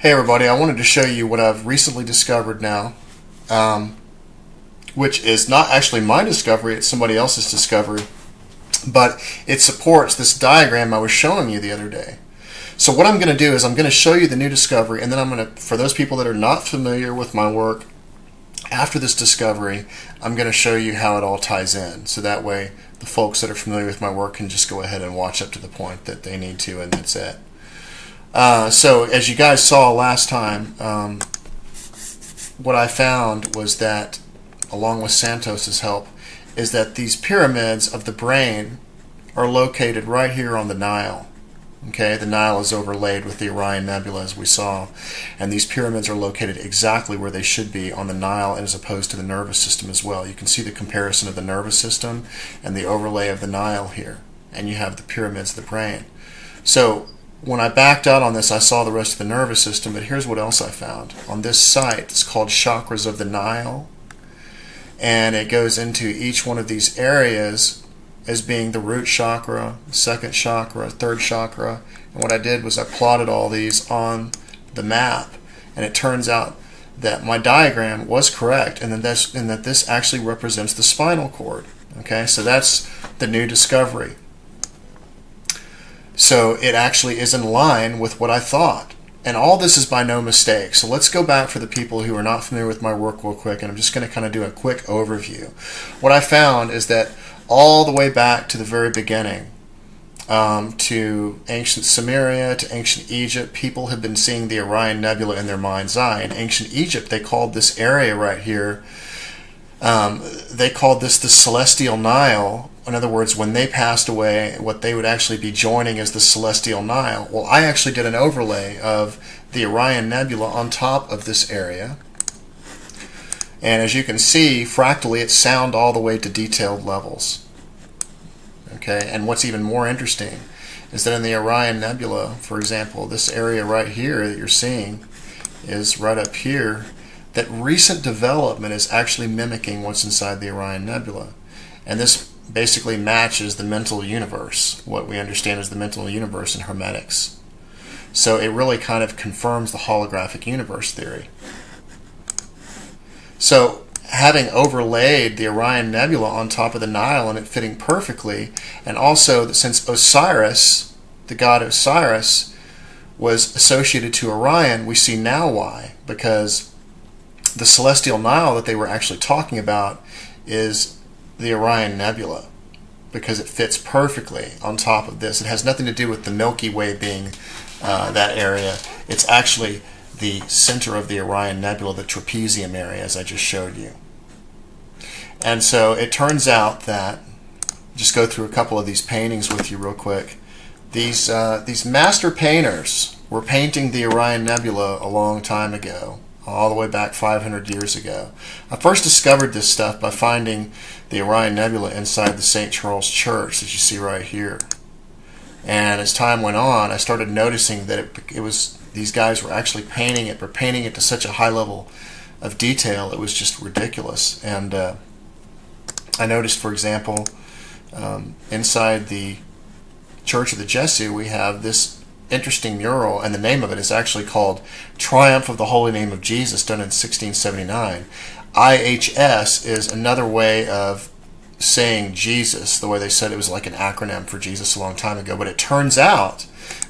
Hey everybody, I wanted to show you what I've recently discovered now, which is not actually my discovery, it's somebody else's discovery, but it supports this diagram I was showing you the other day. So what I'm going to do is I'm going to show you the new discovery, and then I'm going to, for those people that are not familiar with my work, after this discovery, I'm going to show you how it all ties in. So that way the folks that are familiar with my work can just go ahead and watch up to the point that they need to, and that's it. So as you guys saw last time, what I found was that, along with Santos's help, is that these pyramids of the brain are located right here on the Nile. Okay, the Nile is overlaid with the Orion Nebula, as we saw, and these pyramids are located exactly where they should be on the Nile, as opposed to the nervous system as well. You can see the comparison of the nervous system and the overlay of the Nile here, and you have the pyramids of the brain. So when I backed out on this, I saw the rest of the nervous system, but here's what else I found. On this site, it's called Chakras of the Nile, and it goes into each one of these areas as being the root chakra, second chakra, third chakra. And what I did was I plotted all these on the map, and it turns out that my diagram was correct, and that this actually represents the spinal cord. Okay, so that's the new discovery. So it actually is in line with what I thought. And all this is by no mistake. So let's go back for the people who are not familiar with my work real quick, and I'm just going to kind of do a quick overview. What I found is that all the way back to the very beginning, to ancient Sumeria, to ancient Egypt, people have been seeing the Orion Nebula in their mind's eye. In ancient Egypt, they called this area right here, they called this the Celestial Nile. In other words, when they passed away, what they would actually be joining is the Celestial Nile. Well, I actually did an overlay of the Orion Nebula on top of this area. And as you can see, fractally, it's sound all the way to detailed levels. Okay, and what's even more interesting is that in the Orion Nebula, for example, this area right here that you're seeing is right up here, that recent development is actually mimicking what's inside the Orion Nebula. And this basically matches the mental universe, what we understand as the mental universe in Hermetics. So it really kind of confirms the holographic universe theory. So having overlaid the Orion Nebula on top of the Nile and it fitting perfectly, and also that since Osiris, the god Osiris, was associated to Orion, we see now why. Because the Celestial Nile that they were actually talking about is the Orion Nebula, because it fits perfectly on top of this. It has nothing to do with the Milky Way being that area. It's actually the center of the Orion Nebula, the trapezium area, as I just showed you. And so it turns out that, just go through a couple of these paintings with you real quick. These master painters were painting the Orion Nebula a long time ago, all the way back 500 years ago. I first discovered this stuff by finding the Orion Nebula inside the St. Charles Church that you see right here. And as time went on, I started noticing that it was, these guys were actually painting it, but painting it to such a high level of detail, it was just ridiculous. And I noticed, for example, inside the Church of the Jesu, we have this interesting mural, and the name of it is actually called Triumph of the Holy Name of Jesus, done in 1679. IHS is another way of saying Jesus, the way they said it was like an acronym for Jesus a long time ago. But it turns out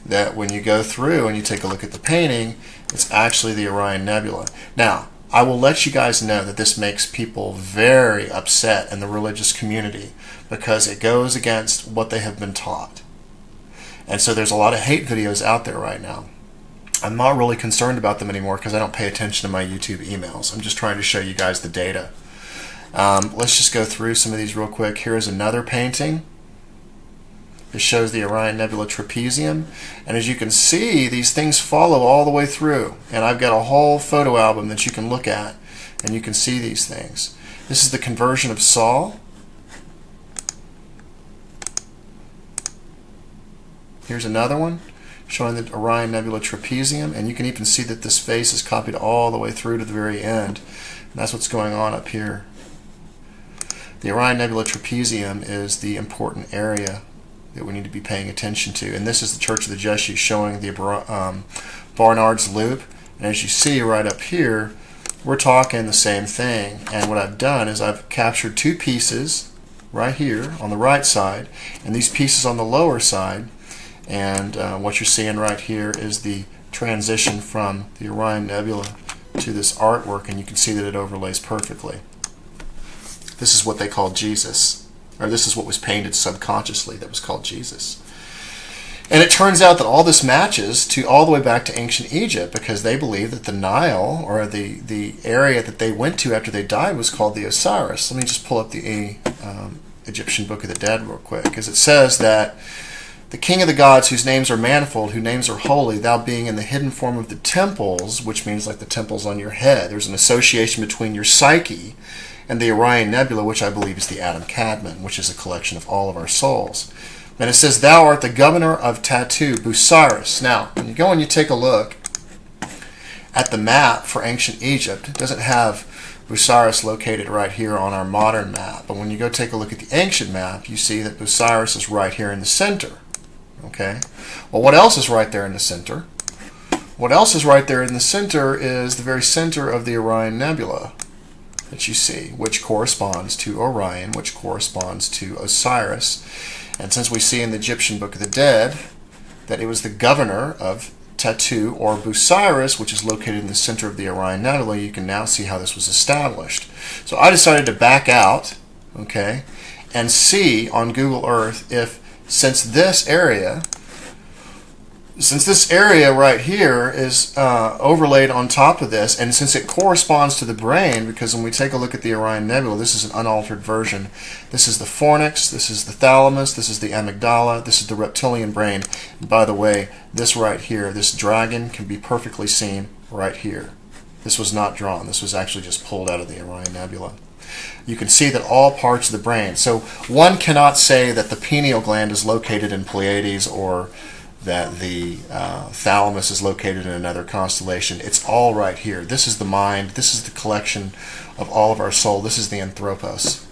that when you go through and you take a look at the painting, it's actually the Orion Nebula. Now, I will let you guys know that this makes people very upset in the religious community, because it goes against what they have been taught. And so there's a lot of hate videos out there right now. I'm not really concerned about them anymore because I don't pay attention to my YouTube emails. I'm just trying to show you guys the data. Let's just go through some of these real quick. Here's another painting. It shows the Orion Nebula trapezium. And as you can see, these things follow all the way through. And I've got a whole photo album that you can look at, and you can see these things. This is the conversion of Saul. Here's another one showing the Orion Nebula trapezium, and you can even see that this face is copied all the way through to the very end. And that's what's going on up here. The Orion Nebula trapezium is the important area that we need to be paying attention to. And this is the Church of the Jesu showing the Barnard's Loop. And as you see right up here, we're talking the same thing. And what I've done is I've captured two pieces right here on the right side, and these pieces on the lower side. And what you're seeing right here is the transition from the Orion Nebula to this artwork, and you can see that it overlays perfectly. This is what they call Jesus, or this is what was painted subconsciously that was called Jesus. And it turns out that all this matches to all the way back to ancient Egypt, because they believe that the Nile, or the area that they went to after they died, was called the Osiris. Let me just pull up the Egyptian Book of the Dead real quick, because it says that the king of the gods, whose names are manifold, whose names are holy, thou being in the hidden form of the temples, which means like the temples on your head. There's an association between your psyche and the Orion Nebula, which I believe is the Adam Kadmon, which is a collection of all of our souls. And it says, thou art the governor of Tatu, Osiris. Now, when you go and you take a look at the map for ancient Egypt, it doesn't have Osiris located right here on our modern map. But when you go take a look at the ancient map, you see that Osiris is right here in the center. Okay? Well, what else is right there in the center? What else is right there in the center is the very center of the Orion Nebula that you see, which corresponds to Orion, which corresponds to Osiris. And since we see in the Egyptian Book of the Dead that it was the governor of Tatu, or Osiris, which is located in the center of the Orion Nebula, you can now see how this was established. So I decided to back out, okay, and see on Google Earth if since this area right here is overlaid on top of this, and since it corresponds to the brain, because when we take a look at the Orion Nebula, this is an unaltered version. This is the fornix, this is the thalamus, this is the amygdala, this is the reptilian brain. And by the way, this right here, this dragon, can be perfectly seen right here. This was not drawn. This was actually just pulled out of the Orion Nebula. You can see that all parts of the brain. So one cannot say that the pineal gland is located in Pleiades, or that the thalamus is located in another constellation. It's all right here. This is the mind. This is the collection of all of our soul. This is the anthropos.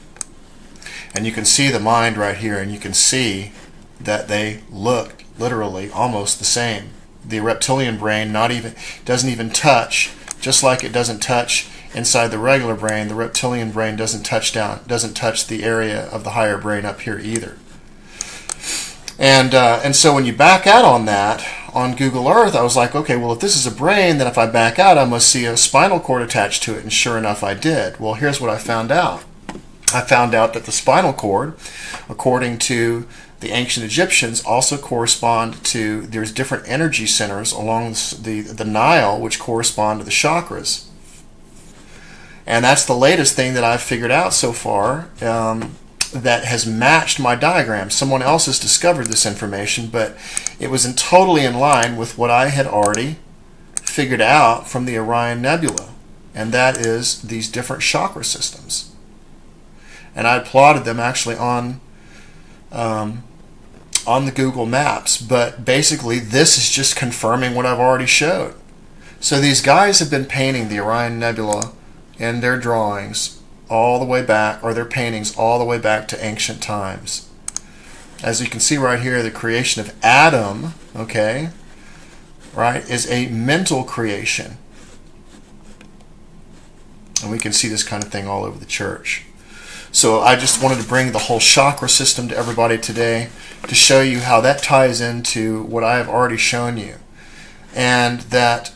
And you can see the mind right here, and you can see that they look literally almost the same. The reptilian brain doesn't even touch, just like it doesn't touch inside the regular brain. The reptilian brain doesn't touch the area of the higher brain up here either. And so when you back out on that, on Google Earth, I was like, okay, well, if this is a brain, then if I back out, I must see a spinal cord attached to it. And sure enough, I did. Well, here's what I found out. I found out that the spinal cord, according to the ancient Egyptians, also correspond to, there's different energy centers along the Nile, which correspond to the chakras. And that's the latest thing that I've figured out so far, that has matched my diagram. Someone else has discovered this information, but it was totally in line with what I had already figured out from the Orion Nebula, and that is these different chakra systems. And I plotted them actually on the Google Maps, but basically this is just confirming what I've already showed. So these guys have been painting the Orion Nebula in their drawings all the way back, or their paintings all the way back to ancient times. As you can see right here, the creation of Adam, okay, right, is a mental creation. And we can see this kind of thing all over the church. So I just wanted to bring the whole chakra system to everybody today to show you how that ties into what I have already shown you. And that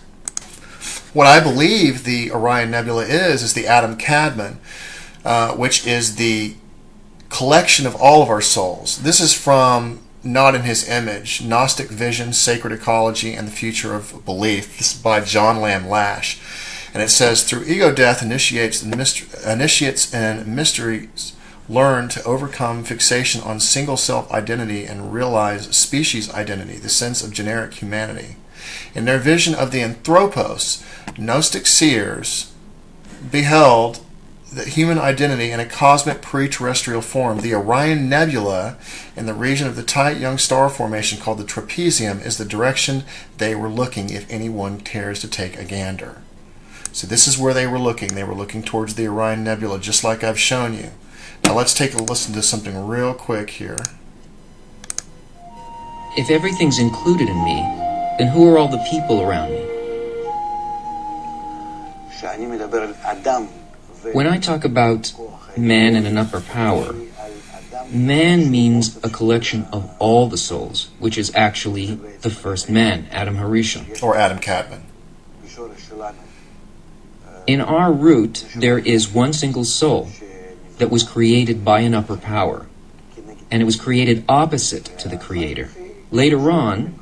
what I believe the Orion Nebula is the Adam Kadmon, which is the collection of all of our souls. This is from Not in His Image, Gnostic Vision, Sacred Ecology, and the Future of Belief. This is by John Lamb Lash. And it says, through ego death, initiates and mysteries learn to overcome fixation on single self-identity and realize species identity, the sense of generic humanity. In their vision of the anthropos, Gnostic seers beheld the human identity in a cosmic pre-terrestrial form. The Orion Nebula, in the region of the tight young star formation called the trapezium, is the direction they were looking if anyone cares to take a gander. So this is where they were looking. They were looking towards the Orion Nebula, just like I've shown you. Now let's take a listen to something real quick here. If everything's included in me, then who are all the people around me? When I talk about man and an upper power, man means a collection of all the souls, which is actually the first man, Adam Harishon. Or Adam Kadmon. In our root, there is one single soul that was created by an upper power, and it was created opposite to the Creator. Later on,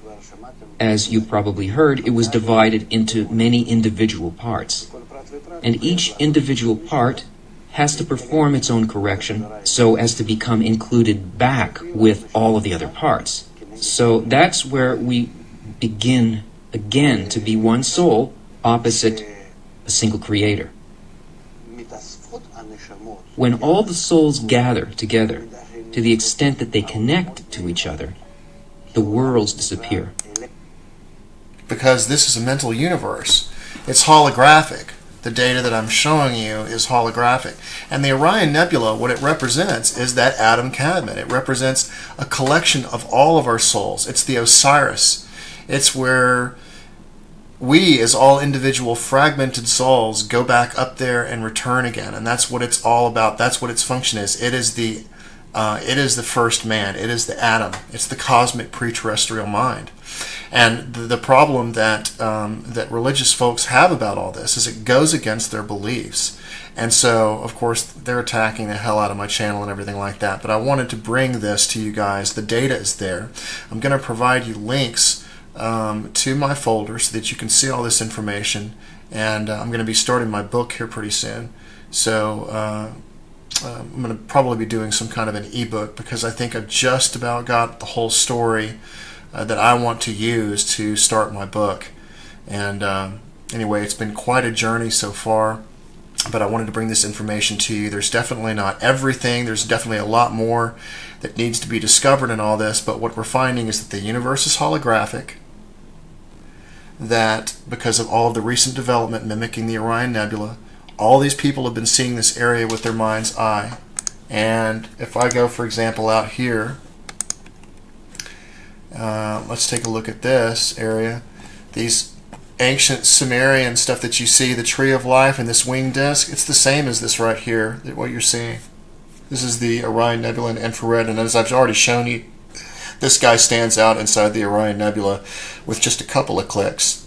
as you probably heard, it was divided into many individual parts. And each individual part has to perform its own correction so as to become included back with all of the other parts. So that's where we begin again to be one soul opposite a single Creator. When all the souls gather together, to the extent that they connect to each other, the worlds disappear. Because this is a mental universe. It's holographic. The data that I'm showing you is holographic. And the Orion Nebula, what it represents is that Adam Kadmon. It represents a collection of all of our souls. It's the Osiris. It's where we, as all individual fragmented souls, go back up there and return again. And that's what it's all about. That's what its function is. It is the first man. It is the Adam. It's the cosmic pre-terrestrial mind. And the problem that that religious folks have about all this is it goes against their beliefs. And so, of course, they're attacking the hell out of my channel and everything like that. But I wanted to bring this to you guys. The data is there. I'm going to provide you links to my folder so that you can see all this information. And I'm going to be starting my book here pretty soon. So I'm going to probably be doing some kind of an ebook because I think I've just about got the whole story that I want to use to start my book. And anyway, it's been quite a journey so far, but I wanted to bring this information to you. There's definitely not everything. There's definitely a lot more that needs to be discovered in all this, but what we're finding is that the universe is holographic, that because of all of the recent development mimicking the Orion Nebula, all these people have been seeing this area with their mind's eye. And if I go, for example, out here, let's take a look at this area. These ancient Sumerian stuff that you see, the tree of life and this winged disc, it's the same as this right here, what you're seeing. This is the Orion Nebula in infrared, and as I've already shown you, this guy stands out inside the Orion Nebula with just a couple of clicks.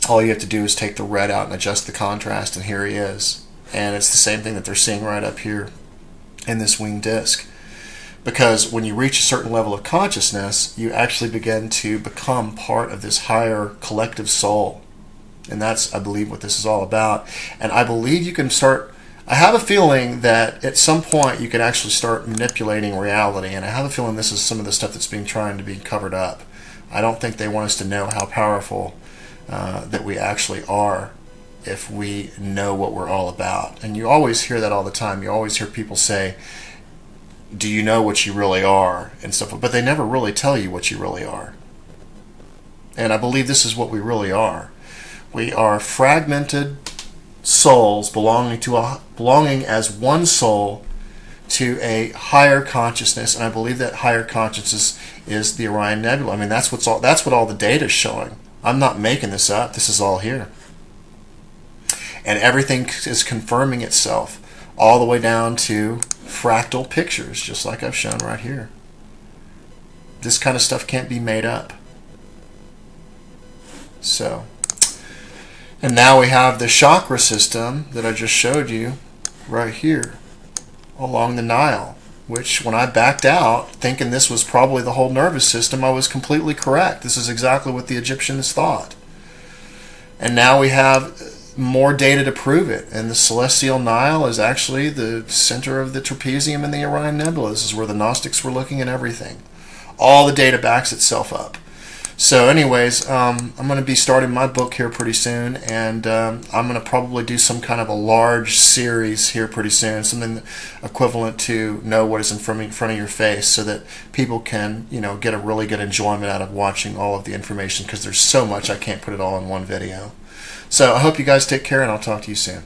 All you have to do is take the red out and adjust the contrast, and here he is. And it's the same thing that they're seeing right up here in this winged disc. Because when you reach a certain level of consciousness, you actually begin to become part of this higher collective soul. And that's, I believe, what this is all about. And I believe you can start, I have a feeling that at some point you can actually start manipulating reality. And I have a feeling this is some of the stuff that's being trying to be covered up. I don't think they want us to know how powerful that we actually are if we know what we're all about. And you always hear that all the time. You always hear people say, do you know what you really are, and stuff, but they never really tell you what you really are. And I believe this is what we really are. We are fragmented souls belonging as one soul to a higher consciousness, and I believe that higher consciousness is the Orion Nebula. I mean, that's what all the data is showing. I'm not making this up. This is all here. And everything is confirming itself all the way down to fractal pictures, just like I've shown right here. This kind of stuff can't be made up. So, and now we have the chakra system that I just showed you right here along the Nile, which when I backed out thinking this was probably the whole nervous system, I was completely correct. This is exactly what the Egyptians thought. And now we have more data to prove it. And the celestial Nile is actually the center of the trapezium in the Orion Nebula. This is where the Gnostics were looking and everything. All the data backs itself up. So anyways, I'm going to be starting my book here pretty soon, and I'm going to probably do some kind of a large series here pretty soon, something equivalent to Know What Is in front of Your Face, so that people can, get a really good enjoyment out of watching all of the information, because there's so much I can't put it all in one video. So I hope you guys take care, and I'll talk to you soon.